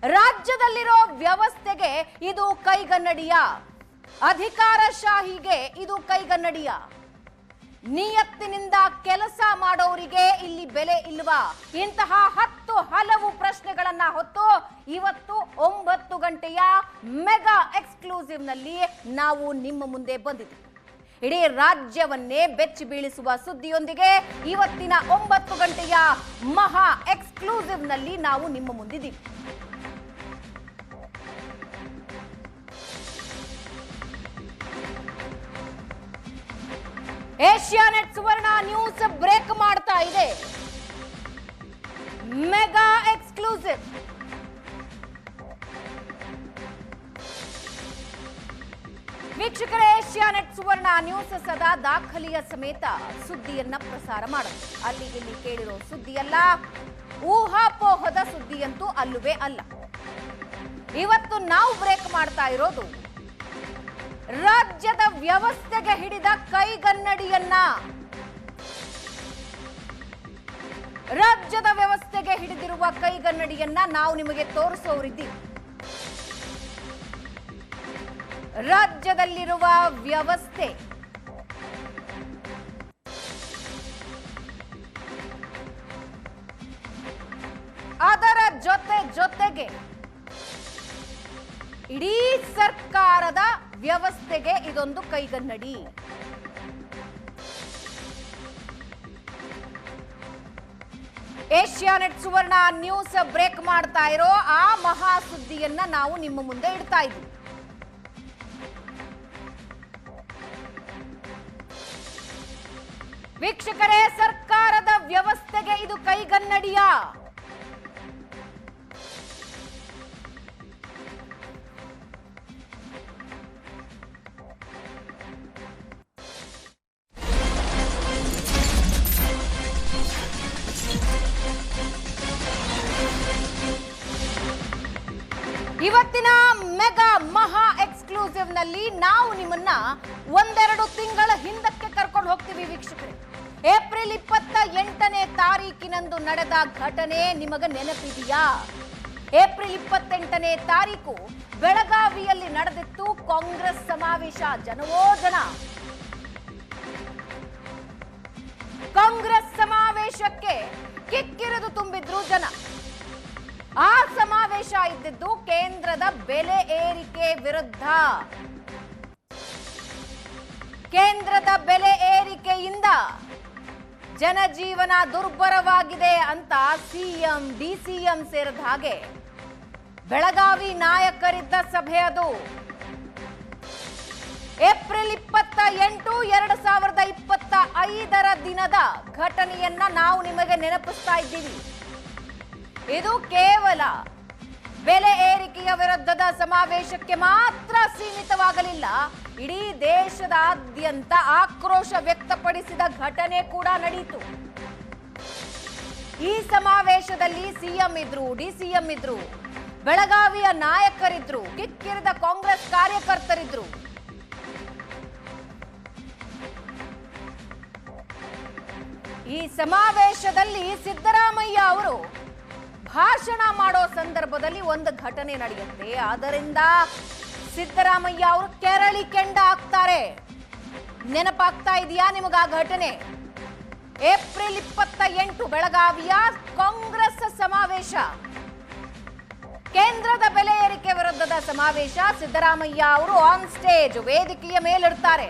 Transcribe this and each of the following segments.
ರಾಜ್ಯದಲ್ಲಿರೋ ವ್ಯವಸ್ಥೆಗೆ ಇದು ಕೈಗನ್ನಡಿಯ, ಅಧಿಕಾರಶಾಹಿಗೆ ಇದು ಕೈಗನ್ನಡಿಯ, ನಿಯತ್ತಿನಿಂದ ಕೆಲಸ ಮಾಡೋರಿಗೆ ಇಲ್ಲಿ ಬೆಲೆ ಇಲ್ವಾ? ಇಂತಹ ಹಲವು ಪ್ರಶ್ನೆಗಳನ್ನ ಹೊತ್ತು ಇವತ್ತು 9 ಗಂಟೆಯ ಮೆಗಾ ಎಕ್ಸ್ಕ್ಲೂಸಿವ್ ನಲ್ಲಿ ನಾವು ನಿಮ್ಮ ಮುಂದೆ ಬಂದಿದ್ದೀವಿ. ಇಡೀ ರಾಜ್ಯವನ್ನೇ ಬೆಚ್ಚಿ ಬೀಳಿಸುವ ಸುದ್ದಿಯೊಂದಿಗೆ ಇವತ್ತಿನ 9 ಗಂಟೆಯ ಮಹಾ ಎಕ್ಸ್ಕ್ಲೂಸಿವ್ ನಲ್ಲಿ ನಾವು ನಿಮ್ಮ ಮುಂದಿದ್ದೀವಿ. ಏಷ್ಯಾನೆಟ್ ಸುವರ್ಣ ನ್ಯೂಸ್ ಬ್ರೇಕ್ ಮಾಡ್ತಾ ಇದೆ. Mega exclusive. ವೀಕ್ಷಕರೇ, ಏಷ್ಯಾನೆಟ್ ಸುವರ್ಣ ನ್ಯೂಸ್ ಸದಾ ದಾಖಲೆಯ ಸಮೇತ ಸುದ್ದಿಯನ್ನ ಪ್ರಸಾರ ಮಾಡುತ್ತೆ. ಅಲ್ಲಿ ಇಲ್ಲಿ ಕೇಳಿರೋ ಸುದ್ದಿಯಲ್ಲ, ಊಹಾಪೋಹದ ಸುದ್ದಿಯಂತೂ ಅಲ್ಲವೇ ಅಲ್ಲ. ಇವತ್ತು ನಾವು ಬ್ರೇಕ್ ಮಾಡ್ತಾ ಇರೋದು ರಾಜ್ಯದ ವ್ಯವಸ್ಥೆಗೆ ಹಿಡಿದ ಕೈಗನ್ನಡಿಯನ್ನ. ರಾಜ್ಯದ ವ್ಯವಸ್ಥೆಗೆ ಹಿಡಿದಿರುವ ಕೈಗನ್ನಡಿಯನ್ನ ನಾವು ನಿಮಗೆ ತೋರಿಸೋರಿದ್ದೀವಿ. ರಾಜ್ಯದಲ್ಲಿರುವ ವ್ಯವಸ್ಥೆ ಅದರ ಜೊತೆಗೆ ಇಡೀ ಸರ್ಕಾರದ ವ್ಯವಸ್ಥೆಗೆ ಇದೊಂದು ಕೈಗನ್ನಡಿ. ಏಷ್ಯಾನೆಟ್ ಸುವರ್ಣ ನ್ಯೂಸ್ ಬ್ರೇಕ್ ಮಾಡ್ತಾ ಇರೋ ಆ ಮಹಾ ಸುದ್ದಿಯನ್ನ ನಾವು ನಿಮ್ಮ ಮುಂದೆ ಇಡ್ತಾ ಇದ್ದೀವಿ. ವೀಕ್ಷಕರೇ, ಸರ್ಕಾರದ ವ್ಯವಸ್ಥೆಗೆ ಇದು ಕೈಗನ್ನಡಿಯ. ಇವತ್ತಿನ ಮೆಗಾ ಮಹಾ ಎಕ್ಸ್ಕ್ಲೂಸಿವ್ ನಲ್ಲಿ ನಾವು ನಿಮ್ಮನ್ನ 1-2 ತಿಂಗಳ ಹಿಂದಕ್ಕೆ ಕರ್ಕೊಂಡು ಹೋಗ್ತೀವಿ. ವೀಕ್ಷಕರೇ, ಏಪ್ರಿಲ್ 28ನೇ ತಾರೀಕಿನಂದು ನಡೆದ ಘಟನೆ ನಿಮಗೆ ನೆನಪಿದೆಯಾ? ಏಪ್ರಿಲ್ 28ನೇ ತಾರೀಕು ಬೆಳಗಾವಿಯಲ್ಲಿ ನಡೆದಿತ್ತು ಕಾಂಗ್ರೆಸ್ ಸಮಾವೇಶ. ಜನವೋ ಜನ. ಕಾಂಗ್ರೆಸ್ ಸಮಾವೇಶಕ್ಕೆ ಕಿಕ್ಕಿರಿದು ತುಂಬಿದ್ರು ಜನ. ಆ ಸಮಾವೇಶ ಇದ್ದಿದ್ದು ಕೇಂದ್ರದ ಬೆಲೆ ಏರಿಕೆ ವಿರುದ್ಧ. ಕೇಂದ್ರದ ಬೆಲೆ ಏರಿಕೆಯಿಂದ ಜನಜೀವನ ದುರ್ಬರವಾಗಿದೆ ಅಂತ ಸಿಎಂ ಡಿಸಿಎಂ ಸೇರಿದ ಹಾಗೆ ಬೆಳಗಾವಿ ನಾಯಕರಿದ್ದ ಸಭೆ ಅದು. ಏಪ್ರಿಲ್ 28, 2025 ದಿನದ ಘಟನೆಯನ್ನ ನಾವು ನಿಮಗೆ ನೆನಪಿಸ್ತಾ ಇದ್ದೀವಿ. ಇದು ಕೇವಲ ಬೆಲೆ ಏರಿಕೆಯ ವಿರುದ್ಧದ ಸಮಾವೇಶಕ್ಕೆ ಮಾತ್ರ ಸೀಮಿತವಾಗಲಿಲ್ಲ. ಇಡೀ ದೇಶದಾದ್ಯಂತ ಆಕ್ರೋಶ ವ್ಯಕ್ತಪಡಿಸಿದ ಘಟನೆ ಕೂಡ ನಡೆಯಿತು. ಈ ಸಮಾವೇಶದಲ್ಲಿ ಸಿಎಂ ಇದ್ರು, ಡಿಸಿಎಂ ಇದ್ರು, ಬೆಳಗಾವಿಯ ನಾಯಕರಿದ್ರು, ಕಿಕ್ಕಿರಿದ ಕಾಂಗ್ರೆಸ್ ಕಾರ್ಯಕರ್ತರಿದ್ರು. ಈ ಸಮಾವೇಶದಲ್ಲಿ ಸಿದ್ದರಾಮಯ್ಯ ಅವರು ಭಾಷಣ ಮಾಡೋ ಸಂದರ್ಭದಲ್ಲಿ ಒಂದು ಘಟನೆ ನಡೆಯುತ್ತೆ. ಆದ್ದರಿಂದ ಸಿದ್ದರಾಮಯ್ಯ ಅವರು ಕೆರಳಿ ಕೆಂಡ ಆಗ್ತಾರೆ. ನೆನಪಾಗ್ತಾ ಇದೆಯಾ ನಿಮಗ ಆ ಘಟನೆ? ಏಪ್ರಿಲ್ 28 ಬೆಳಗಾವಿಯ ಕಾಂಗ್ರೆಸ್ ಸಮಾವೇಶ, ಕೇಂದ್ರದ ಬೆಲೆ ಏರಿಕೆ ವಿರುದ್ಧದ ಸಮಾವೇಶ. ಸಿದ್ದರಾಮಯ್ಯ ಅವರು ಆನ್ ಸ್ಟೇಜ್ ವೇದಿಕೆಯ ಮೇಲಿರ್ತಾರೆ,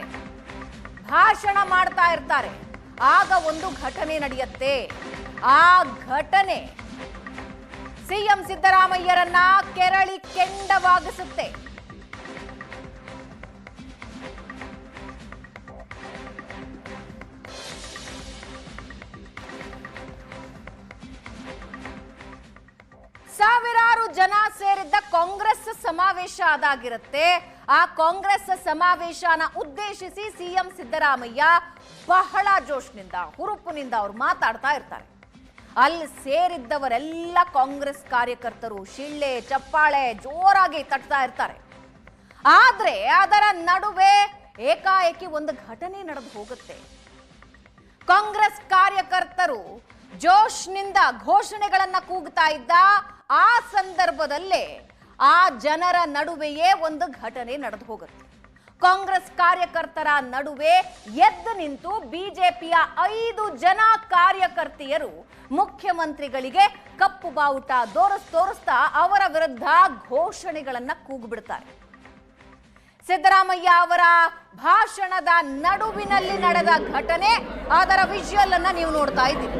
ಭಾಷಣ ಮಾಡ್ತಾ ಇರ್ತಾರೆ. ಆಗ ಒಂದು ಘಟನೆ ನಡೆಯುತ್ತೆ. ಆ ಘಟನೆ ಸಿಎಂ ಸಿದ್ದರಾಮಯ್ಯರನ್ನ ಕೆರಳಿ ಕೆಂಡವಾಗಿಸುತ್ತೆ. ಸಾವಿರಾರು ಜನ ಸೇರಿದ್ದ ಕಾಂಗ್ರೆಸ್ ಸಮಾವೇಶ ಅದಾಗಿರುತ್ತೆ. ಆ ಕಾಂಗ್ರೆಸ್ ಸಮಾವೇಶನ ಉದ್ದೇಶಿಸಿ ಸಿಎಂ ಸಿದ್ದರಾಮಯ್ಯ ಬಹಳ ಜೋಶ್ನಿಂದ, ಹುರುಪಿನಿಂದ ಅವರು ಮಾತಾಡ್ತಾ ಇರ್ತಾರೆ. ಅಲ್ಲಿ ಸೇರಿದ್ದವರೆಲ್ಲ ಕಾಂಗ್ರೆಸ್ ಕಾರ್ಯಕರ್ತರು ಶಿಳ್ಳೆ ಚಪ್ಪಾಳೆ ಜೋರಾಗಿ ತಟ್ತಾ ಇರ್ತಾರೆ. ಆದ್ರೆ ಅದರ ನಡುವೆ ಏಕಾಏಕಿ ಒಂದು ಘಟನೆ ನಡೆದು ಹೋಗುತ್ತೆ. ಕಾಂಗ್ರೆಸ್ ಕಾರ್ಯಕರ್ತರು ಜೋಶ್ನಿಂದ ಘೋಷಣೆಗಳನ್ನ ಕೂಗ್ತಾ ಇದ್ದ ಆ ಸಂದರ್ಭದಲ್ಲೇ ಆ ಜನರ ನಡುವೆಯೇ ಒಂದು ಘಟನೆ ನಡೆದು ಹೋಗುತ್ತೆ. ಕಾಂಗ್ರೆಸ್ ಕಾರ್ಯಕರ್ತರ ನಡುವೆ ಎದ್ದು ನಿಂತು ಬಿಜೆಪಿಯ 5 ಜನ ಕಾರ್ಯಕರ್ತೆಯರು ಮುಖ್ಯಮಂತ್ರಿಗಳಿಗೆ ಕಪ್ಪು ಬಾವುಟ ತೋರಿಸ್ತಾ ಅವರ ವಿರುದ್ಧ ಘೋಷಣೆಗಳನ್ನ ಕೂಗುಬಿಡ್ತಾರೆ. ಸಿದ್ದರಾಮಯ್ಯ ಅವರ ಭಾಷಣದ ನಡುವಿನಲ್ಲಿ ನಡೆದ ಘಟನೆ, ಅದರ ವಿಜುವಲ್ ಅನ್ನ ನೀವು ನೋಡ್ತಾ ಇದ್ದೀರಿ.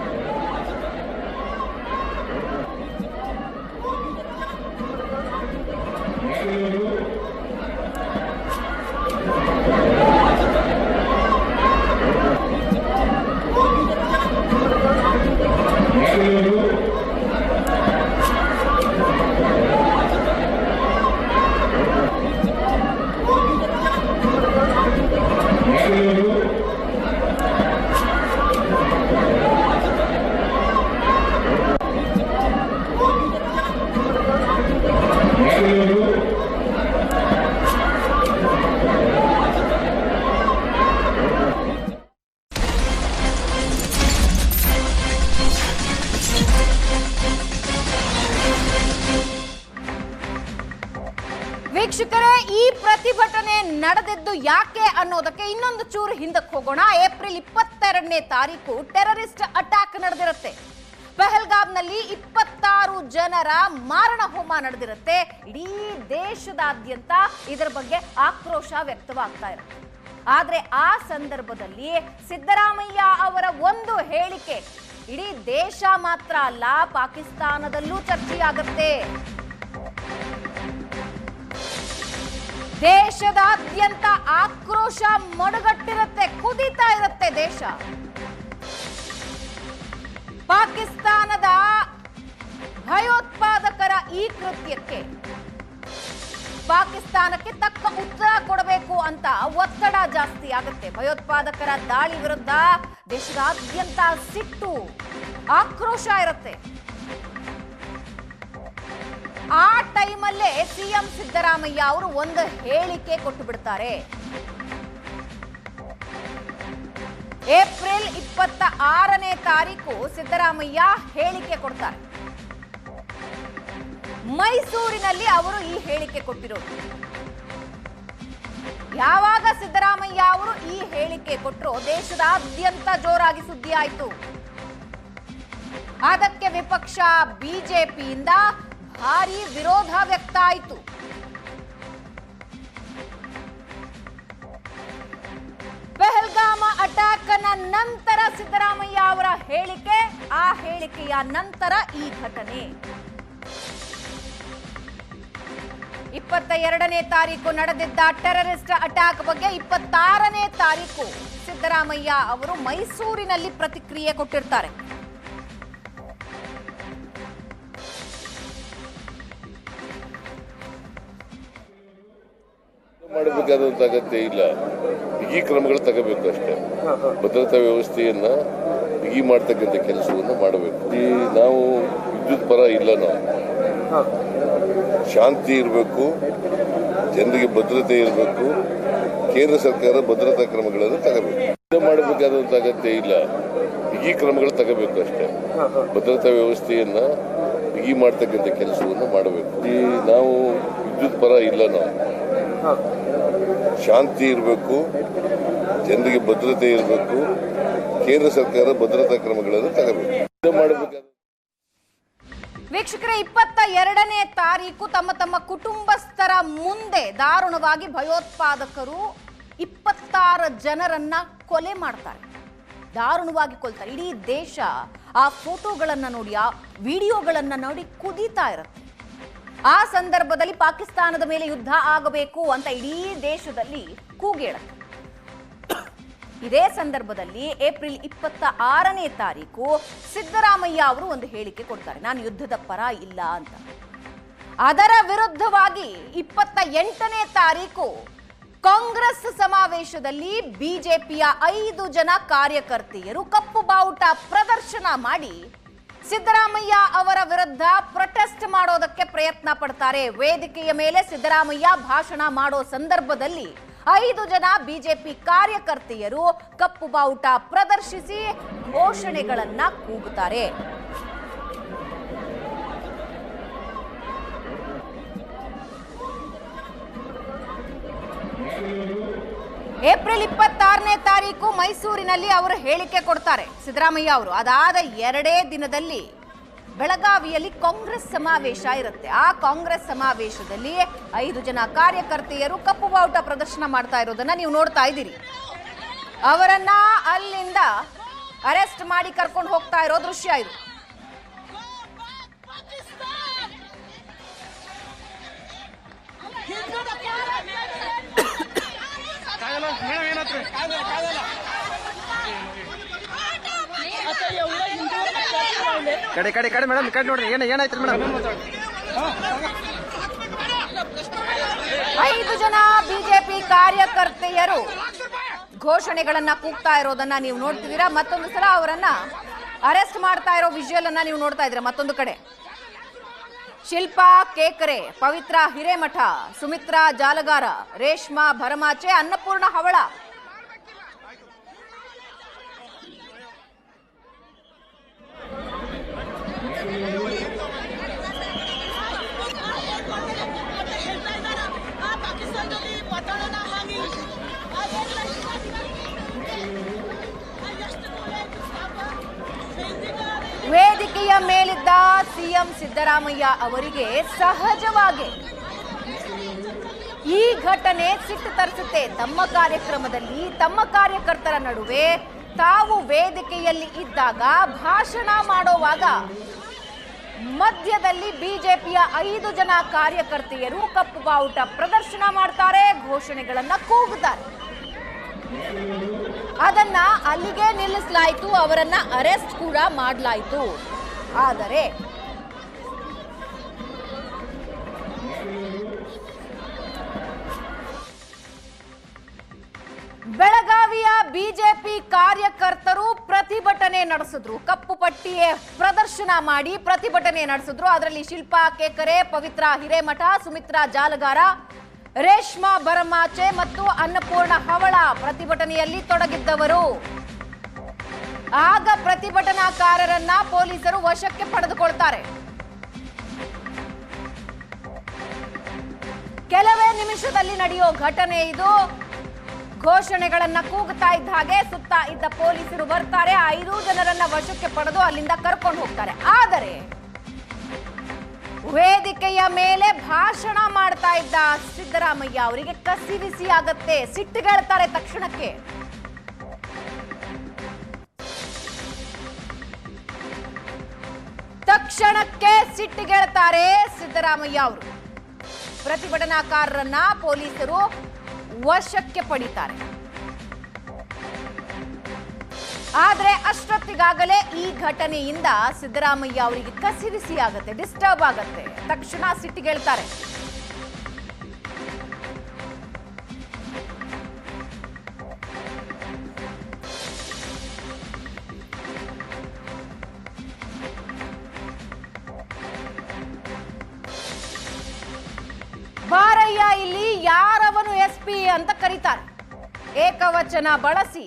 ವೀಕ್ಷಕರೇ, ಈ ಪ್ರತಿಭಟನೆ ನಡೆದಿದ್ದು ಯಾಕೆ ಅನ್ನೋದಕ್ಕೆ ಇನ್ನೊಂದು ಚೂರು ಹಿಂದಕ್ಕೆ ಹೋಗೋಣ. ಏಪ್ರಿಲ್ 22ನೇ ತಾರೀಕು ಟೆರರಿಸ್ಟ್ ಅಟ್ಯಾಕ್ ನಡೆದಿರುತ್ತೆ. ಪಹಲ್ಗಾಮ್ನಲ್ಲಿ 26 ಜನರ ಮಾರಣ ಹೋಮ ನಡೆದಿರುತ್ತೆ. ಇಡೀ ದೇಶದಾದ್ಯಂತ ಇದರ ಬಗ್ಗೆ ಆಕ್ರೋಶ ವ್ಯಕ್ತವಾಗ್ತಾ ಇರುತ್ತೆ. ಆದ್ರೆ ಆ ಸಂದರ್ಭದಲ್ಲಿ ಸಿದ್ದರಾಮಯ್ಯ ಅವರ ಒಂದು ಹೇಳಿಕೆ ಇಡೀ ದೇಶ ಮಾತ್ರ ಅಲ್ಲ, ಪಾಕಿಸ್ತಾನದಲ್ಲೂ ಚರ್ಚೆಯಾಗುತ್ತೆ. ದೇಶದಾದ್ಯಂತ ಆಕ್ರೋಶ ಮಡುಗಟ್ಟಿರುತ್ತೆ, ಕುದೀತಾ ಇರುತ್ತೆ ದೇಶ. ಪಾಕಿಸ್ತಾನದ ಭಯೋತ್ಪಾದಕರ ಈ ಕೃತ್ಯಕ್ಕೆ ಪಾಕಿಸ್ತಾನಕ್ಕೆ ತಕ್ಕ ಉತ್ತರ ಕೊಡಬೇಕು ಅಂತ ಒತ್ತಡ ಜಾಸ್ತಿ ಆಗುತ್ತೆ. ಭಯೋತ್ಪಾದಕರ ದಾಳಿ ವಿರುದ್ಧ ದೇಶದಾದ್ಯಂತ ಸಿಟ್ಟು, ಆಕ್ರೋಶ ಇರುತ್ತೆ. ಆ ಟೈಮಲ್ಲೇ ಸಿಎಂ ಸಿದ್ದರಾಮಯ್ಯ ಅವರು ಒಂದು ಹೇಳಿಕೆ ಕೊಟ್ಟು ಬಿಡ್ತಾರೆ. ಏಪ್ರಿಲ್ 26ನೇ ತಾರೀಕು ಸಿದ್ದರಾಮಯ್ಯ ಹೇಳಿಕೆ ಕೊಡ್ತಾರೆ. ಮೈಸೂರಿನಲ್ಲಿ ಅವರು ಈ ಹೇಳಿಕೆ ಕೊಟ್ಟಿರೋದು. ಯಾವಾಗ ಸಿದ್ದರಾಮಯ್ಯ ಅವರು ಈ ಹೇಳಿಕೆ ಕೊಟ್ಟರು, ದೇಶದಾದ್ಯಂತ ಜೋರಾಗಿ ಸುದ್ದಿ ಆಯಿತು. ಅದಕ್ಕೆ ವಿಪಕ್ಷ ಬಿಜೆಪಿಯಿಂದ ಭಾರಿ ವಿರೋಧ ವ್ಯಕ್ತ ಆಯಿತು. ಪಹಲ್ಗಾಮ ಅಟ್ಯಾಕ್ ನಂತರ ಸಿದ್ದರಾಮಯ್ಯ ಅವರ ಹೇಳಿಕೆ, ಆ ಹೇಳಿಕೆಯ ನಂತರ ಈ ಘಟನೆ. 22ನೇ ತಾರೀಕು ನಡೆದಿದ್ದ ಟೆರರಿಸ್ಟ್ ಅಟ್ಯಾಕ್ ಬಗ್ಗೆ 26ನೇ ತಾರೀಕು ಸಿದ್ದರಾಮಯ್ಯ ಅವರು ಮೈಸೂರಿನಲ್ಲಿ ಪ್ರತಿಕ್ರಿಯೆ ಕೊಟ್ಟಿರ್ತಾರೆ. ಮಾಡಬೇಕಾದಂತ ಅಗತ್ಯ ಇಲ್ಲ, ಬಿಗಿ ಕ್ರಮಗಳು ತಗೋಬೇಕು ಅಷ್ಟೇ. ಭದ್ರತಾ ವ್ಯವಸ್ಥೆಯನ್ನ ಬಿಗಿ ಮಾಡ್ತಕ್ಕಂಥ ಕೆಲಸವನ್ನು ಮಾಡಬೇಕು. ಈ ನಾವು ವಿದ್ಯುತ್ ಪರ ಇಲ್ಲ, ನಾವು ಶಾಂತಿ ಇರಬೇಕು, ಜನರಿಗೆ ಭದ್ರತೆ ಇರಬೇಕು. ಕೇಂದ್ರ ಸರ್ಕಾರ ಭದ್ರತಾ ಕ್ರಮಗಳನ್ನು ತಗೋಬೇಕು. ಯುದ್ಧ ಮಾಡಬೇಕಾದಂತ ಅಗತ್ಯ ಇಲ್ಲ, ಬಿಗಿ ಕ್ರಮಗಳು ತಗೋಬೇಕು ಅಷ್ಟೇ. ಭದ್ರತಾ ವ್ಯವಸ್ಥೆಯನ್ನ ಬಿಗಿ ಮಾಡ್ತಕ್ಕಂಥ ಕೆಲಸವನ್ನು ಮಾಡಬೇಕು. ಈ ನಾವು ವಿದ್ಯುತ್ ಪರ ಇಲ್ಲ, ನಾವು ಶಾಂತಿ ಇರಬೇಕು, ಜನರಿಗೆ ಭದ್ರತೆ ಇರಬೇಕು. ಕೇಂದ್ರ ಸರ್ಕಾರ ಭದ್ರತಾ ಕ್ರಮಗಳನ್ನು ತಗೋಬೇಕು. ವೀಕ್ಷಕರೇ, 22ನೇ ತಾರೀಕು ತಮ್ಮ ಕುಟುಂಬಸ್ಥರ ಮುಂದೆ ದಾರುಣವಾಗಿ ಭಯೋತ್ಪಾದಕರು 26 ಜನರನ್ನ ಕೊಲೆ ಮಾಡ್ತಾರೆ, ದಾರುಣವಾಗಿ ಕೊಲ್ತಾರೆ. ಇಡೀ ದೇಶ ಆ ಫೋಟೋಗಳನ್ನ ನೋಡಿ, ಆ ವಿಡಿಯೋಗಳನ್ನ ನೋಡಿ ಕುದೀತಾ ಇರುತ್ತೆ. ಆ ಸಂದರ್ಭದಲ್ಲಿ ಪಾಕಿಸ್ತಾನದ ಮೇಲೆ ಯುದ್ಧ ಆಗಬೇಕು ಅಂತ ಇಡೀ ದೇಶದಲ್ಲಿ ಕೂಗೇಳುತ್ತೆ. ಇದೇ ಸಂದರ್ಭದಲ್ಲಿ ಏಪ್ರಿಲ್ 26ನೇ ತಾರೀಕು ಸಿದ್ದರಾಮಯ್ಯ ಅವರು ಒಂದು ಹೇಳಿಕೆ ಕೊಡ್ತಾರೆ, ನಾನು ಯುದ್ಧದ ಪರ ಇಲ್ಲ ಅಂತ. ಅದರ ವಿರುದ್ಧವಾಗಿ 28ನೇ ತಾರೀಕು ಕಾಂಗ್ರೆಸ್ ಸಮಾವೇಶದಲ್ಲಿ ಬಿಜೆಪಿಯ 5 ಜನ ಕಾರ್ಯಕರ್ತೆಯರು ಕಪ್ಪು ಬಾವುಟ ಪ್ರದರ್ಶನ ಮಾಡಿ ಸಿದ್ದರಾಮಯ್ಯ ಅವರ ವಿರುದ್ಧ ಪ್ರೊಟೆಸ್ಟ್ ಮಾಡೋದಕ್ಕೆ ಪ್ರಯತ್ನ ಪಡ್ತಾರೆ. ವೇದಿಕೆಯ ಮೇಲೆ ಸಿದ್ದರಾಮಯ್ಯ ಭಾಷಣ ಮಾಡೋ ಸಂದರ್ಭದಲ್ಲಿ 5 ಜನ ಬಿಜೆಪಿ ಕಾರ್ಯಕರ್ತೆಯರು ಕಪ್ಪು ಬಾವುಟ ಪ್ರದರ್ಶಿಸಿ ಘೋಷಣೆಗಳನ್ನ ಕೂಗುತ್ತಾರೆ. ಏಪ್ರಿಲ್ 26ನೇ ತಾರೀಕು ಮೈಸೂರಿನಲ್ಲಿ ಅವರು ಹೇಳಿಕೆ ಕೊಡ್ತಾರೆ ಸಿದ್ದರಾಮಯ್ಯ ಅವರು. ಅದಾದ 2 ದಿನದಲ್ಲಿ ಬೆಳಗಾವಿಯಲ್ಲಿ ಕಾಂಗ್ರೆಸ್ ಸಮಾವೇಶ ಇರುತ್ತೆ. ಆ ಕಾಂಗ್ರೆಸ್ ಸಮಾವೇಶದಲ್ಲಿ 5 ಜನ ಕಾರ್ಯಕರ್ತೆಯರು ಕಪ್ಪು ಬಾವುಟ ಪ್ರದರ್ಶನ ಮಾಡ್ತಾ ಇರೋದನ್ನ ನೀವು ನೋಡ್ತಾ ಇದ್ದೀರಿ. ಅವರನ್ನ ಅಲ್ಲಿಂದ ಅರೆಸ್ಟ್ ಮಾಡಿ ಕರ್ಕೊಂಡು ಹೋಗ್ತಾ ಇರೋ ದೃಶ್ಯ ಇದು. ಕಡೆ ಮೇಡಮ್ ಕಡೆ ನೋಡ್ರಿ ಏನಾಯ್ತು ಮೇಡಮ್. 5 ಜನ ಬಿಜೆಪಿ ಕಾರ್ಯಕರ್ತೆಯರು ಘೋಷಣೆಗಳನ್ನ ಕೂಗ್ತಾ ಇರೋದನ್ನ ನೀವು ನೋಡ್ತಿದ್ದೀರಾ. ಮತ್ತೊಂದು ಸಲ ಅವರನ್ನ ಅರೆಸ್ಟ್ ಮಾಡ್ತಾ ಇರೋ ವಿಜುವಲ್ ಅನ್ನ ನೀವು ನೋಡ್ತಾ ಇದ್ದೀರಾ. ಮತ್ತೊಂದು ಕಡೆ ಶಿಲ್ಪಾ ಕೇಕರೆ, ಪವಿತ್ರ ಹಿರೇಮಠ, ಸುಮಿತ್ರಾ ಜಾಲಗಾರ, ರೇಷ್ಮಾ ಭರಮಾಚೆ, ಅನ್ನಪೂರ್ಣ ಹವಳ, ವೇದಿಕೆಯ ಮೇಲಿದ್ದ ಸಿಎಂ ಸಿದ್ದರಾಮಯ್ಯ ಅವರಿಗೆ ಸಹಜವಾಗಿ ಈ ಘಟನೆ ಸಿಟ್ಟು ತರಿಸುತ್ತೆ. ತಮ್ಮ ಕಾರ್ಯಕ್ರಮದಲ್ಲಿ ತಮ್ಮ ಕಾರ್ಯಕರ್ತರ ನಡುವೆ ತಾವು ವೇದಿಕೆಯಲ್ಲಿ ಇದ್ದಾಗ ಭಾಷಣ ಮಾಡೋವಾಗ ಮಧ್ಯದಲ್ಲಿ ಬಿಜೆಪಿಯ 5 ಜನ ಕಾರ್ಯಕರ್ತೆಯರು ಕಪ್ಪು ಬಾವುಟ ಪ್ರದರ್ಶನ ಮಾಡ್ತಾರೆ, ಘೋಷಣೆಗಳನ್ನ ಕೂಗುತ್ತಾರೆ. ಅದನ್ನ ಅಲ್ಲಿಗೆ ನಿಲ್ಲಿಸಲಾಯಿತು, ಅವರನ್ನ ಅರೆಸ್ಟ್ ಕೂಡ ಮಾಡಲಾಯಿತು. ಆದರೆ ಬೆಳಗಾವಿಯ ಬಿಜೆಪಿ ಕಾರ್ಯಕರ್ತರು ಪ್ರತಿಭಟನೆ ನಡೆಸಿದ್ರು. ಕಪ್ಪು ಪಟ್ಟಿಯ ಪ್ರದರ್ಶನ ಮಾಡಿ ಪ್ರತಿಭಟನೆ ನಡೆಸಿದ್ರು. ಅದರಲ್ಲಿ ಶಿಲ್ಪಾ ಕೇಕರೆ, ಪವಿತ್ರ ಹಿರೇಮಠ, ಸುಮಿತ್ರಾ ಜಾಲಗಾರ, ರೇಷ್ಮಾ ಭರಮಾಚೆ ಮತ್ತು ಅನ್ನಪೂರ್ಣ ಹವಳ ಪ್ರತಿಭಟನೆಯಲ್ಲಿ ತೊಡಗಿದ್ದವರು. ಆಗ ಪ್ರತಿಭಟನಾಕಾರರನ್ನ ಪೊಲೀಸರು ವಶಕ್ಕೆ ಪಡೆದುಕೊಳ್ತಾರೆ. ಕೆಲವೇ ನಿಮಿಷದಲ್ಲಿ ನಡೆಯೋ ಘಟನೆ ಇದು. ಘೋಷಣೆಗಳನ್ನ ಕೂಗುತ್ತಾ ಇದ್ದ ಹಾಗೆ ಸುತ್ತ ಇದ್ದ ಪೊಲೀಸರು ಬರ್ತಾರೆ, 5 ಜನರನ್ನ ವಶಕ್ಕೆ ಪಡೆದು ಅಲ್ಲಿಂದ ಕರ್ಕೊಂಡು ಹೋಗ್ತಾರೆ. ಆದರೆ ವೇದಿಕೆಯ ಮೇಲೆ ಭಾಷಣ ಮಾಡ್ತಾ ಇದ್ದ ಸಿದ್ದರಾಮಯ್ಯ ಅವರಿಗೆ ಕಸಿವಿಸಿ ಆಗತ್ತೆ, ಸಿಟ್ಟಿಗೇಳ್ತಾರೆ. ತಕ್ಷಣಕ್ಕೆ ಸಿಟ್ಟಿಗೇಳ್ತಾರೆ ಸಿದ್ದರಾಮಯ್ಯ ಅವರು. ಪ್ರತಿಭಟನಾಕಾರರನ್ನ ಪೊಲೀಸರು ವಶಕ್ಕೆ ಪಡಿತಾರೆ. ಆದ್ರೆ ಅಷ್ಟೊತ್ತಿಗಾಗಲೇ ಈ ಘಟನೆಯಿಂದ ಸಿದ್ದರಾಮಯ್ಯ ಅವರಿಗೆ ಕಸಿವಿಸಿ ಆಗತ್ತೆ, ಡಿಸ್ಟರ್ಬ್ ಆಗತ್ತೆ. ತಕ್ಷಣ ಸಿಟ್ಟಿಗೇಳ್ತಾರೆ. ಬಾರಯ್ಯ, ಇಲ್ಲಿ ಯಾರವನು SP ಅಂತ ಕರೀತಾರೆ. ಏಕವಚನ ಬಳಸಿ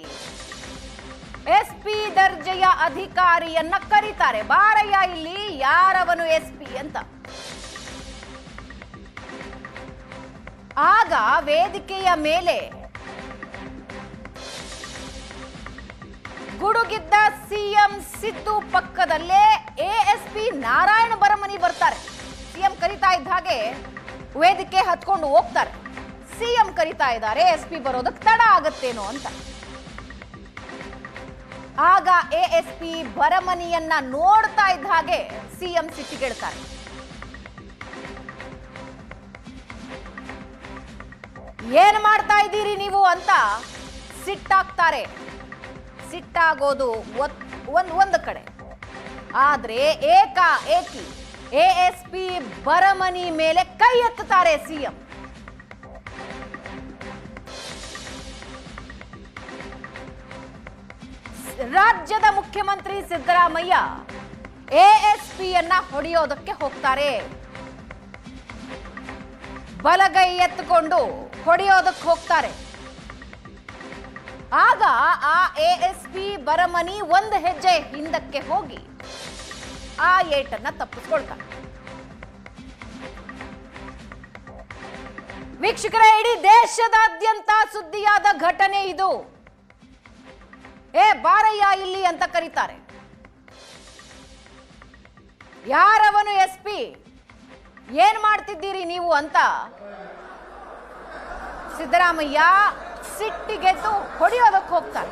SP ದರ್ಜೆಯ ಅಧಿಕಾರಿಯನ್ನ ಕರೀತಾರೆ. ಬಾರಯ್ಯ, ಇಲ್ಲಿ ಯಾರವನು SP ಅಂತ. ಆಗ ವೇದಿಕೆಯ ಮೇಲೆ ಗುಡುಗಿದ್ದ ಸಿಎಂ ಸಿದ್ದು ಪಕ್ಕದಲ್ಲೇ ASP ನಾರಾಯಣ ಬರಮನಿ ಬರ್ತಾರೆ. ಸಿಎಂ ಕರೀತಾ ಇದ್ದ ಹಾಗೆ ವೇದಿಕೆ ಹತ್ಕೊಂಡು ಹೋಗ್ತಾರೆ. ಸಿಎಂ ಕರೀತಾ ಇದ್ದಾರೆ, SP ಬರೋದಕ್ಕೆ ತಡ ಆಗತ್ತೇನೋ ಅಂತ. ಆಗ ASP ಬರಮನಿಯನ್ನ ನೋಡ್ತಾ ಇದ್ದ ಹಾಗೆ ಸಿಎಂ ಸಿಟ್ಟಿಗೇಳ್ತಾರೆ. ಏನ್ ಮಾಡ್ತಾ ಇದ್ದೀರಿ ನೀವು ಅಂತ ಸಿಟ್ಟಾಗ್ತಾರೆ. ಸಿಟ್ಟಾಗೋದು ಒಂದು ಕಡೆ, ಆದ್ರೆ ಏಕಾಏಕಿ ASP ಬರಮನಿ ಮೇಲೆ ಕೈ ಎತ್ತುತ್ತಾರೆ ಸಿಎಂ. ರಾಜ್ಯದ ಮುಖ್ಯಮಂತ್ರಿ ಸಿದ್ದರಾಮಯ್ಯ ASPಯನ್ನ ಹೊಡೆಯೋದಕ್ಕೆ ಹೋಗ್ತಾರೆ. ಬಲಗೈ ಎತ್ತುಕೊಂಡು ಹೊಡೆಯೋದಕ್ಕೆ ಹೋಗ್ತಾರೆ. ಆಗ ಆ ASP ಬರಮನಿ ಒಂದು ಹೆಜ್ಜೆ ಹಿಂದಕ್ಕೆ ಹೋಗಿ ಆ ಏಟನ್ನ ತಪ್ಪಿಸ್ಕೊಳ್ತಾರೆ. ವೀಕ್ಷಕರೇ, ಇಡೀ ದೇಶದಾದ್ಯಂತ ಸುದ್ದಿಯಾದ ಘಟನೆ ಇದು. ಬಾರಯ್ಯ ಇಲ್ಲಿ ಅಂತ ಕರೀತಾರೆ. ಯಾರವನು SP, ಏನ್ ಮಾಡ್ತಿದ್ದೀರಿ ನೀವು ಅಂತ ಸಿದ್ದರಾಮಯ್ಯ ಸಿಟ್ಟಿಗೆದ್ದು ಹೊಡೆಯೋದಕ್ಕೆ ಹೋಗ್ತಾರೆ.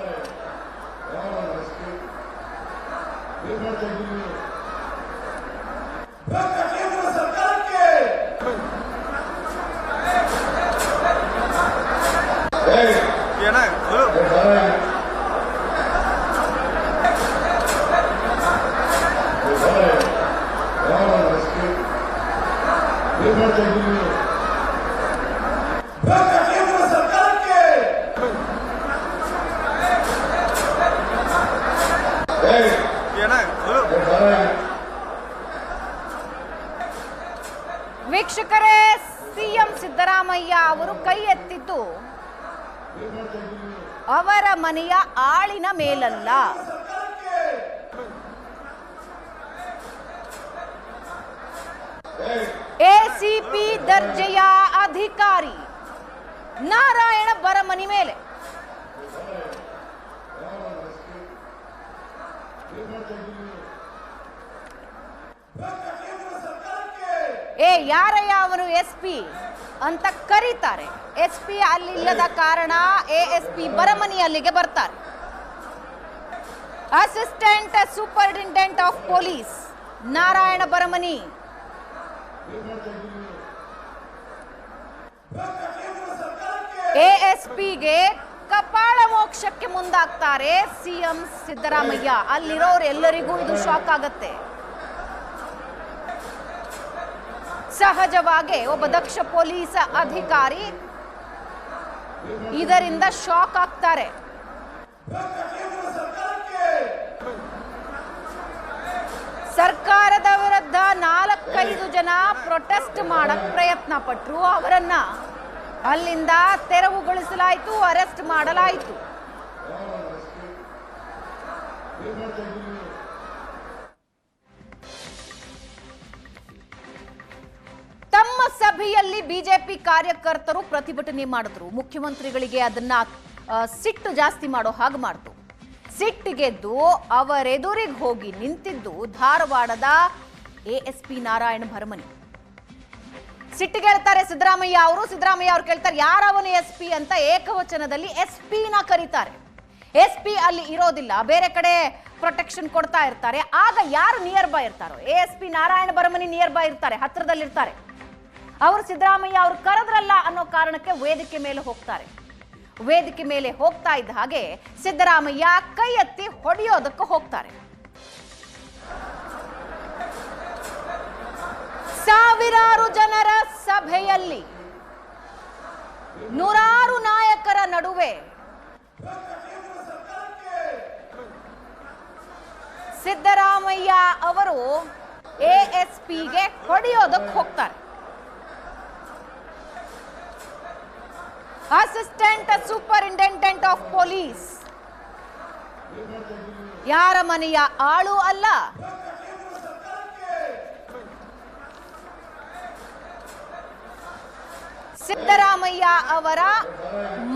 ವೀಕ್ಷಕರೇ, ಸಿಎಂ ಸಿದ್ದರಾಮಯ್ಯ ಅವರು ಕೈ ಎತ್ತಿದ್ದು ಅವರ ಮನೆಯ ಆಳಿನ ಮೇಲಲ್ಲ, ACP ದರ್ಜೆಯ ಅಧಿಕಾರಿ ನಾರಾಯಣ ಬರಮನಿ ಮೇಲೆ. ಯಾರಯ್ಯ ಅವನು SP ಅಂತ ಕರೀತಾರೆ. SP ಅಲ್ಲಿಲ್ಲದ ಕಾರಣ ASP ಬರಮನಿ ಅಲ್ಲಿಗೆ ಬರ್ತಾರೆ. Assistant superintendent of police Narayana Baramani ASPಗೆ ಕಪಾಳ ಮೋಕ್ಷಕ್ಕೆ ಮುಂದಾಗ್ತಾರೆ ಸಿಎಂ ಸಿದ್ದರಾಮಯ್ಯ. ಅಲ್ಲಿರೋರೆಲ್ಲರಿಗೂ ಇದು ಶಾಕ್ ಆಗತ್ತೆ. ಸಹಜವಾಗಿ ಒಬ್ಬ ದಕ್ಷ ಪೊಲೀಸ್ ಅಧಿಕಾರಿ ಇದರಿಂದ ಶಾಕ್ ಆಗ್ತಾರೆ. ಸರ್ಕಾರದ ವಿರುದ್ಧ 4-5 ಜನ ಪ್ರೊಟೆಸ್ಟ್ ಮಾಡಕ್ ಪ್ರಯತ್ನ ಪಟ್ಟರು. ಅವರನ್ನ ಅಲ್ಲಿಂದ ತೆರವುಗೊಳಿಸಲಾಯಿತು, ಅರೆಸ್ಟ್ ಮಾಡಲಾಯಿತು. ತಮ್ಮ ಸಭೆಯಲ್ಲಿ ಬಿಜೆಪಿ ಕಾರ್ಯಕರ್ತರು ಪ್ರತಿಭಟನೆ ಮಾಡಿದ್ರು. ಮುಖ್ಯಮಂತ್ರಿಗಳಿಗೆ ಅದನ್ನ ಸಿಟ್ಟು ಜಾಸ್ತಿ ಮಾಡೋ ಹಾಗೆ ಮಾಡ್ತು. ಸಿಟ್ಟಿಗೆದ್ದು ಅವರೆದುರಿಗೆ ಹೋಗಿ ನಿಂತಿದ್ದು ಧಾರವಾಡದ ASP ನಾರಾಯಣ ಭರಮನಿ. ಸಿಟ್ಟಿಗೆಳ್ತಾರೆ ಸಿದ್ದರಾಮಯ್ಯ ಅವರು. ಸಿದ್ದರಾಮಯ್ಯ ಅವರು ಕೇಳ್ತಾರೆ, ಯಾರವನು SP ಅಂತ ಏಕವಚನದಲ್ಲಿ SP ನ ಕರೀತಾರೆ. SP ಅಲ್ಲಿ ಇರೋದಿಲ್ಲ, ಬೇರೆ ಕಡೆ ಪ್ರೊಟೆಕ್ಷನ್ ಕೊಡ್ತಾ ಇರ್ತಾರೆ. ಆಗ ಯಾರು ನಿಯರ್ ಬೈ ಇರ್ತಾರೋ, ASP Narayana Bharamani near by ಇರ್ತಾರೆ, ಹತ್ರದಲ್ಲಿರ್ತಾರೆ. ಅವರು ಸಿದ್ದರಾಮಯ್ಯ ಅವರು ಕರೆದ್ರಲ್ಲ ಅನ್ನೋ ಕಾರಣಕ್ಕೆ ವೇದಿಕೆ ಮೇಲೆ ಹೋಗ್ತಾರೆ. ವೇದಿಕೆ ಮೇಲೆ ಹೋಗ್ತಾ ಇದ್ದ ಹಾಗೆ ಸಿದ್ದರಾಮಯ್ಯ ಕೈ ಎತ್ತಿ ಹೊಡೆಯೋದಕ್ಕೆ ಹೋಗ್ತಾರೆ. ಸಾವಿರಾರು ಜನರ ಸಭೆಯಲ್ಲಿ ನೂರಾರು ನಾಯಕರ ನಡುವೆ ಸಿದ್ದರಾಮಯ್ಯ ಅವರು ASPಗೆ ಹೊಡೆಯೋದಕ್ಕೆ ಹೋಗ್ತಾರೆ. ಅಸಿಸ್ಟೆಂಟ್ ಸೂಪರಿಂಟೆಂಡೆಂಟ್ ಆಫ್ ಪೊಲೀಸ್ ಯಾರ ಮನೆಯ ಆಳು ಅಲ್ಲ, ಸಿದ್ದರಾಮಯ್ಯ ಅವರ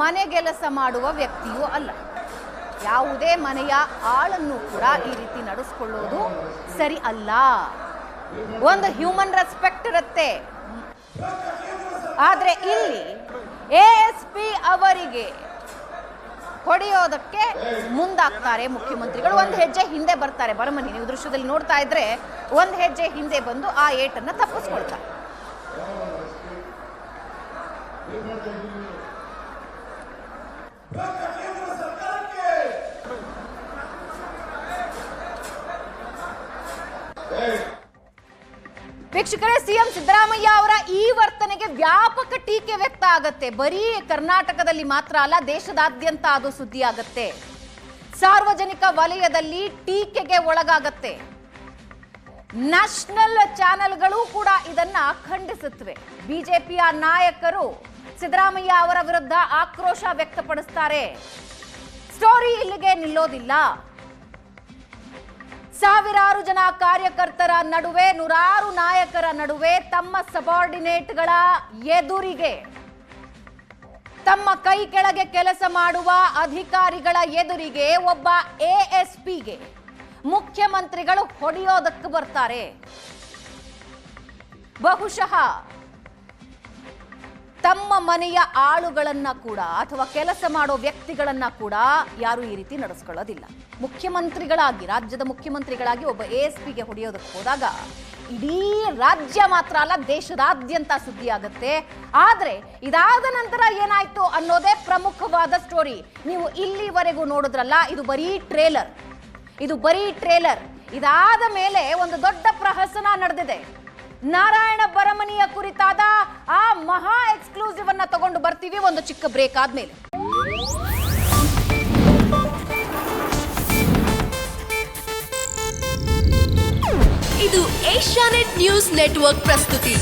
ಮನೆಗೆಲಸ ಮಾಡುವ ವ್ಯಕ್ತಿಯೂ ಅಲ್ಲ. ಯಾವುದೇ ಮನೆಯ ಆಳನ್ನು ಕೂಡ ಈ ರೀತಿ ನಡೆಸಿಕೊಳ್ಳುವುದು ಸರಿ ಅಲ್ಲ. ಒಂದು ಹ್ಯೂಮನ್ ರೆಸ್ಪೆಕ್ಟ್ ಇರುತ್ತೆ. ಆದ್ರೆ ಇಲ್ಲಿ ASP ಅವರಿಗೆ ಹೊಡೆಯೋದಕ್ಕೆ ಮುಂದಾಗ್ತಾರೆ ಮುಖ್ಯಮಂತ್ರಿಗಳು. ಒಂದು ಹೆಜ್ಜೆ ಹಿಂದೆ ಬರ್ತಾರೆ ಬರಮನಿ. ನೀವು ದೃಶ್ಯದಲ್ಲಿ ನೋಡ್ತಾ ಇದ್ರೆ ಒಂದು ಹೆಜ್ಜೆ ಹಿಂದೆ ಬಂದು ಆ ಏಟನ್ನ ತಪ್ಪಿಸ್ಕೊಳ್ತಾರೆ. ವೀಕ್ಷಕರೇ, ಸಿಎಂ ಸಿದ್ದರಾಮಯ್ಯ ಅವರ ಈ ವರ್ತನೆಗೆ ವ್ಯಾಪಕ ಟೀಕೆ ವ್ಯಕ್ತ ಆಗತ್ತೆ. ಬರೀ ಕರ್ನಾಟಕದಲ್ಲಿ ಮಾತ್ರ ಅಲ್ಲ, ದೇಶದಾದ್ಯಂತ ಅದು ಸುದ್ದಿ ಆಗತ್ತೆ. ಸಾರ್ವಜನಿಕ ವಲಯದಲ್ಲಿ ಟೀಕೆಗೆ ಒಳಗಾಗತ್ತೆ. ನ್ಯಾಷನಲ್ ಚಾನೆಲ್ಗಳು ಕೂಡ ಇದನ್ನ ಖಂಡಿಸುತ್ತವೆ. ಬಿಜೆಪಿಯ ನಾಯಕರು ಸಿದ್ದರಾಮಯ್ಯ ಅವರ ವಿರುದ್ಧ ಆಕ್ರೋಶ ವ್ಯಕ್ತಪಡಿಸ್ತಾರೆ. ಸ್ಟೋರಿ ಇಲ್ಲಿಗೆ ನಿಲ್ಲೋದಿಲ್ಲ. ಸಾವಿರಾರು ಜನ ಕಾರ್ಯಕರ್ತರ ನಡುವೆ, ನೂರಾರು ನಾಯಕರ ನಡುವೆ, ತಮ್ಮ ಸಬಾರ್ಡಿನೇಟ್ಗಳ ಎದುರಿಗೆ, ತಮ್ಮ ಕೈ ಕೆಳಗೆ ಕೆಲಸ ಮಾಡುವ ಅಧಿಕಾರಿಗಳ ಎದುರಿಗೆ ಒಬ್ಬ ASPಗೆ ಮುಖ್ಯಮಂತ್ರಿಗಳು ಹೊಡೆಯೋದಕ್ಕೆ ಬರ್ತಾರೆ. ಬಹುಶಃ ತಮ್ಮ ಮನೆಯ ಆಳುಗಳನ್ನ ಕೂಡ ಅಥವಾ ಕೆಲಸ ಮಾಡೋ ವ್ಯಕ್ತಿಗಳನ್ನ ಕೂಡ ಯಾರು ಈ ರೀತಿ ನಡೆಸ್ಕೊಳ್ಳೋದಿಲ್ಲ. ಮುಖ್ಯಮಂತ್ರಿಗಳಾಗಿ, ರಾಜ್ಯದ ಮುಖ್ಯಮಂತ್ರಿಗಳಾಗಿ ಒಬ್ಬ ASPಗೆ ಹೊಡೆಯೋದಕ್ಕೆ ಹೋದಾಗ ಇಡೀ ರಾಜ್ಯ ಮಾತ್ರ ಅಲ್ಲ, ದೇಶದಾದ್ಯಂತ ಸುದ್ದಿ ಆಗುತ್ತೆ. ಆದ್ರೆ ಇದಾದ ನಂತರ ಏನಾಯ್ತು ಅನ್ನೋದೇ ಪ್ರಮುಖವಾದ ಸ್ಟೋರಿ. ನೀವು ಇಲ್ಲಿವರೆಗೂ ನೋಡಿದ್ರಲ್ಲ, ಇದು ಬರೀ ಟ್ರೇಲರ್. ಇದಾದ ಮೇಲೆ ಒಂದು ದೊಡ್ಡ ಪ್ರಹಸನ ನಡೆದಿದೆ. ನಾರಾಯಣ ಬರಮನಿಯ ಕುರಿತಾದ ಆ ಮಹಾ ಎಕ್ಸ್ಕ್ಲೂಸಿವ್ ಅನ್ನ ತಗೊಂಡು ಬರ್ತೀವಿ ಒಂದು ಚಿಕ್ಕ ಬ್ರೇಕ್ ಆದ್ಮೇಲೆ. ಇದು ಏಷ್ಯಾನೆಟ್ ನ್ಯೂಸ್ ನೆಟ್ವರ್ಕ್ ಪ್ರಸ್ತುತಿ.